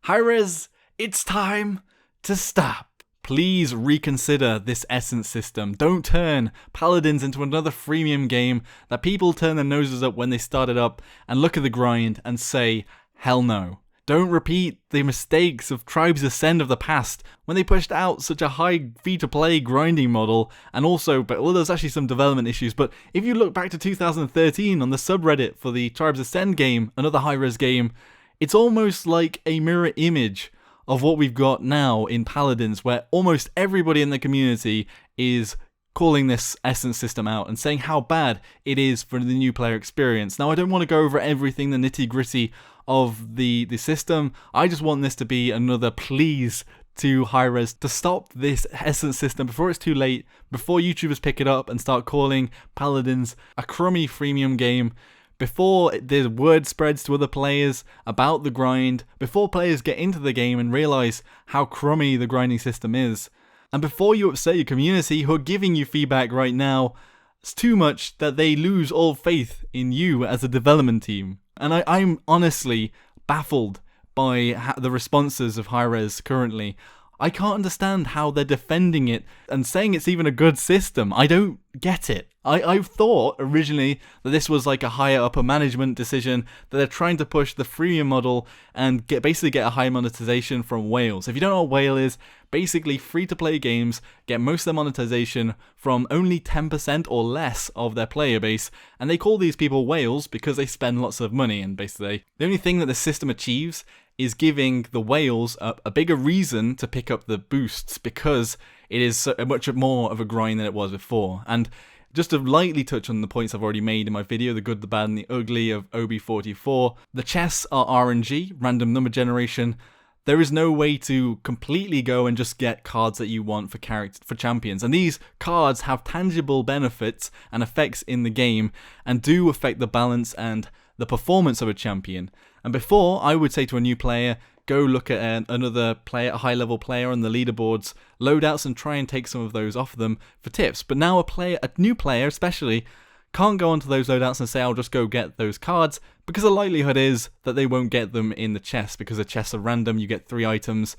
HI Rez, it's time to stop. Please reconsider this Essence system. Don't turn Paladins into another freemium game that people turn their noses up when they start it up and look at the grind and say, hell no. Don't repeat the mistakes of Tribes Ascend of the past when they pushed out such a high free-to-play grinding model, and also, there's actually some development issues, but if you look back to 2013 on the subreddit for the Tribes Ascend game, another HI Rez game, it's almost like a mirror image of what we've got now in Paladins, where almost everybody in the community is calling this Essence system out and saying how bad it is for the new player experience. Now, I don't want to go over everything, the nitty-gritty of the system. I just want this to be another please to HI Rez to stop this Essence system before it's too late, before YouTubers pick it up and start calling Paladins a crummy freemium game, before the word spreads to other players about the grind, before players get into the game and realize how crummy the grinding system is, and before you upset your community who are giving you feedback right now, it's too much that they lose all faith in you as a development team. And I'm honestly baffled by the responses of HI Rez currently. I can't understand how they're defending it and saying it's even a good system. I don't get it. I thought originally that this was like a higher upper management decision, that they're trying to push the freemium model and basically get a high monetization from whales. If you don't know what whale is, basically free-to-play games get most of their monetization from only 10% or less of their player base, and they call these people whales because they spend lots of money, and basically the only thing that the system achieves is giving the whales a bigger reason to pick up the boosts because it is so much more of a grind than it was before. And just to lightly touch on the points I've already made in my video, the good, the bad, and the ugly of OB44, the chests are RNG, random number generation. There is no way to completely go and just get cards that you want for champions. And these cards have tangible benefits and effects in the game and do affect the balance and the performance of a champion. And before, I would say to a new player, go look at another player, a high-level player on the leaderboards, loadouts, and try and take some of those off them for tips. But now a new player especially, can't go onto those loadouts and say, I'll just go get those cards, because the likelihood is that they won't get them in the chest, because the chests are random, you get 3 items,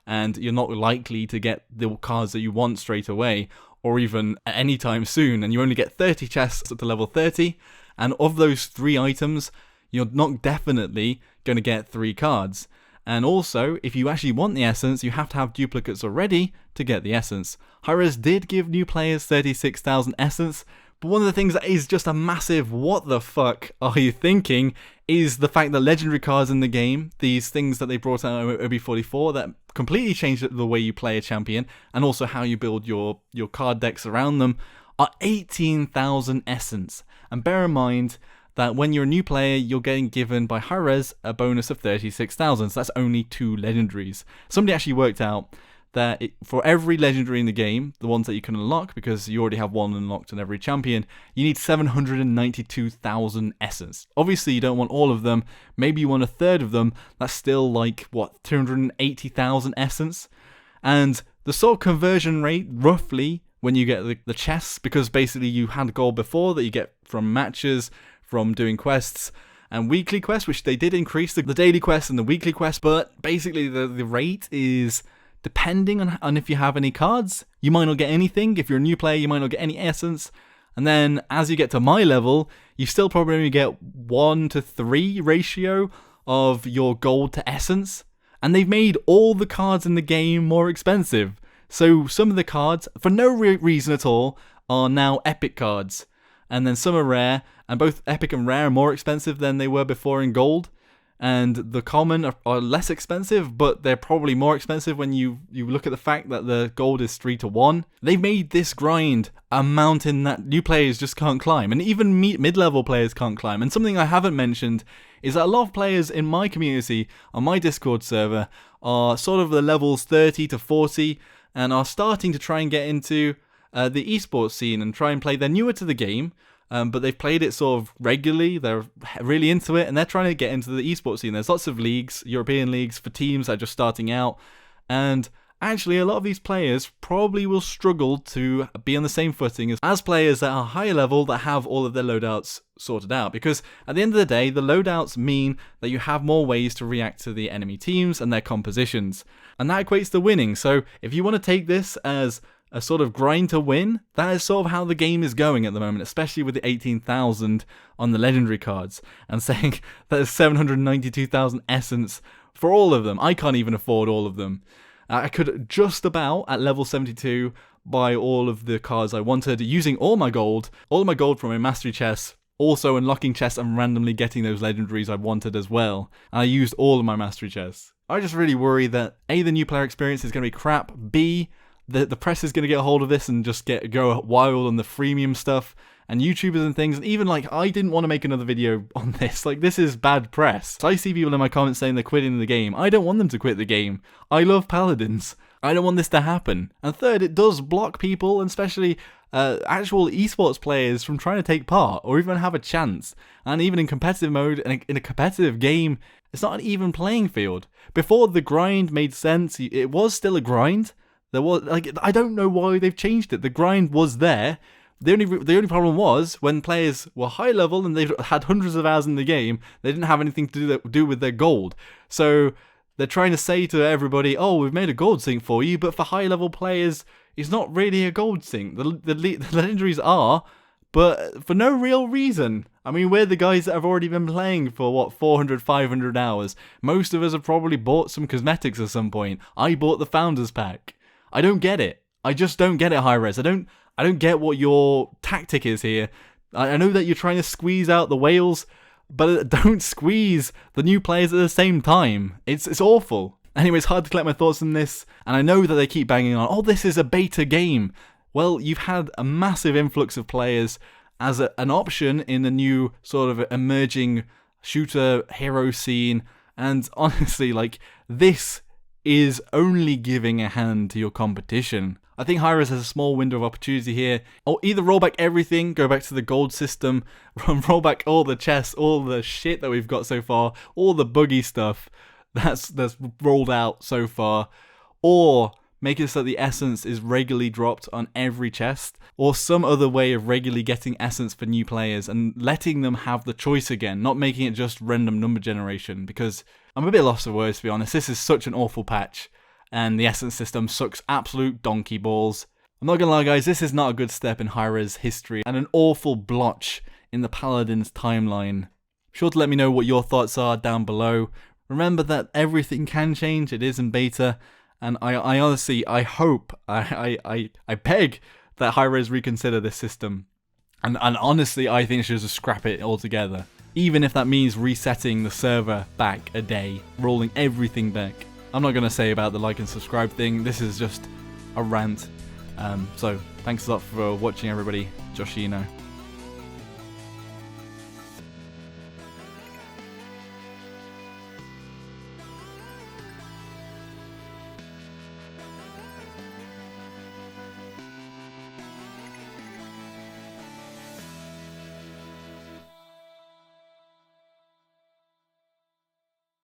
and you're not likely to get the cards that you want straight away, or even at any time soon, and you only get 30 chests at the level 30, and of those 3 items, you're not definitely going to get 3 cards. And also, if you actually want the Essence, you have to have duplicates already to get the Essence. HI Rez did give new players 36,000 Essence, but one of the things that is just a massive what the fuck are you thinking is the fact that legendary cards in the game, these things that they brought out in OB44 that completely changed the way you play a champion and also how you build your card decks around them, are 18,000 Essence. And bear in mind that when you're a new player, you're getting given by HI Rez a bonus of 36,000, so that's only 2 legendaries. Somebody actually worked out that for every legendary in the game, the ones that you can unlock, because you already have 1 unlocked on every champion, you need 792,000 Essence. Obviously, you don't want all of them, maybe you want a third of them, that's still like, 280,000 Essence? And the sort of conversion rate, roughly, when you get the chests, because basically you had gold before that you get from matches, from doing quests and weekly quests, which they did increase the daily quests and the weekly quests, but basically the rate is depending on if you have any cards. You might not get anything. If you're a new player, you might not get any Essence. And then as you get to my level, you still probably only get 1 to 3 ratio of your gold to Essence. And they've made all the cards in the game more expensive. So some of the cards, for no reason at all, are now epic cards. And then some are rare, and both epic and rare are more expensive than they were before in gold. And the common are less expensive, but they're probably more expensive when you look at the fact that the gold is 3 to 1. They've made this grind a mountain that new players just can't climb, and even mid-level players can't climb. And something I haven't mentioned is that a lot of players in my community, on my Discord server, are sort of the levels 30 to 40, and are starting to try and get into the esports scene and try and play. They're newer to the game, but they've played it sort of regularly. They're really into it, and they're trying to get into the esports scene. There's lots of leagues, European leagues for teams that are just starting out, and actually a lot of these players probably will struggle to be on the same footing as players that are higher level that have all of their loadouts sorted out, because at the end of the day, the loadouts mean that you have more ways to react to the enemy teams and their compositions, and that equates to winning. So if you want to take this as a sort of grind to win, that is sort of how the game is going at the moment, especially with the 18,000 on the legendary cards, and saying that there's 792,000 essence for all of them. I can't even afford all of them. I could just about, at level 72, buy all of the cards I wanted, using all my gold from my mastery chests, also unlocking chests and randomly getting those legendaries I wanted as well. And I used all of my mastery chests. I just really worry that A, the new player experience is going to be crap, B, the press is going to get a hold of this and just go wild on the freemium stuff, and YouTubers and things, and even like, I didn't want to make another video on this. Like, this is bad press. So I see people in my comments saying they're quitting the game. I don't want them to quit the game. I love Paladins. I don't want this to happen. And third, it does block people, and especially actual esports players, from trying to take part or even have a chance. And even in competitive mode, and in a competitive game, it's not an even playing field. Before the grind made sense, it was still a grind. There was, like, I don't know why they've changed it. The grind was there. The only problem was when players were high level and they had hundreds of hours in the game, they didn't have anything to do with their gold. So they're trying to say to everybody, oh, we've made a gold sync for you, but for high level players, it's not really a gold sync. The legendaries are, but for no real reason. I mean, we're the guys that have already been playing for, what, 400, 500 hours. Most of us have probably bought some cosmetics at some point. I bought the Founders Pack. I don't get it. I just don't get it, HI Rez. I don't get what your tactic is here. I know that you're trying to squeeze out the whales, but don't squeeze the new players at the same time. It's awful. Anyway, it's hard to collect my thoughts on this, and I know that they keep banging on, oh, this is a beta game. Well, you've had a massive influx of players as an option in the new sort of emerging shooter hero scene, and honestly, like, this is only giving a hand to your competition. I think HI Rez has a small window of opportunity here. Or either roll back everything, go back to the gold system, roll back all the chests, all the shit that we've got so far, all the buggy stuff that's rolled out so far, or make it so the essence is regularly dropped on every chest, or some other way of regularly getting essence for new players and letting them have the choice again, not making it just random number generation, because I'm a bit lost for words, to be honest. This is such an awful patch, and the essence system sucks absolute donkey balls. I'm not gonna lie, guys, this is not a good step in HI Rez history, and an awful blotch in the Paladins timeline. Be sure to let me know what your thoughts are down below. Remember that everything can change, it is in beta, and I honestly, I hope, I beg that HI Rez reconsider this system. And honestly, I think it should just scrap it altogether. Even if that means resetting the server back a day, rolling everything back. I'm not going to say about the like and subscribe thing, this is just a rant. So, thanks a lot for watching, everybody. Joshino.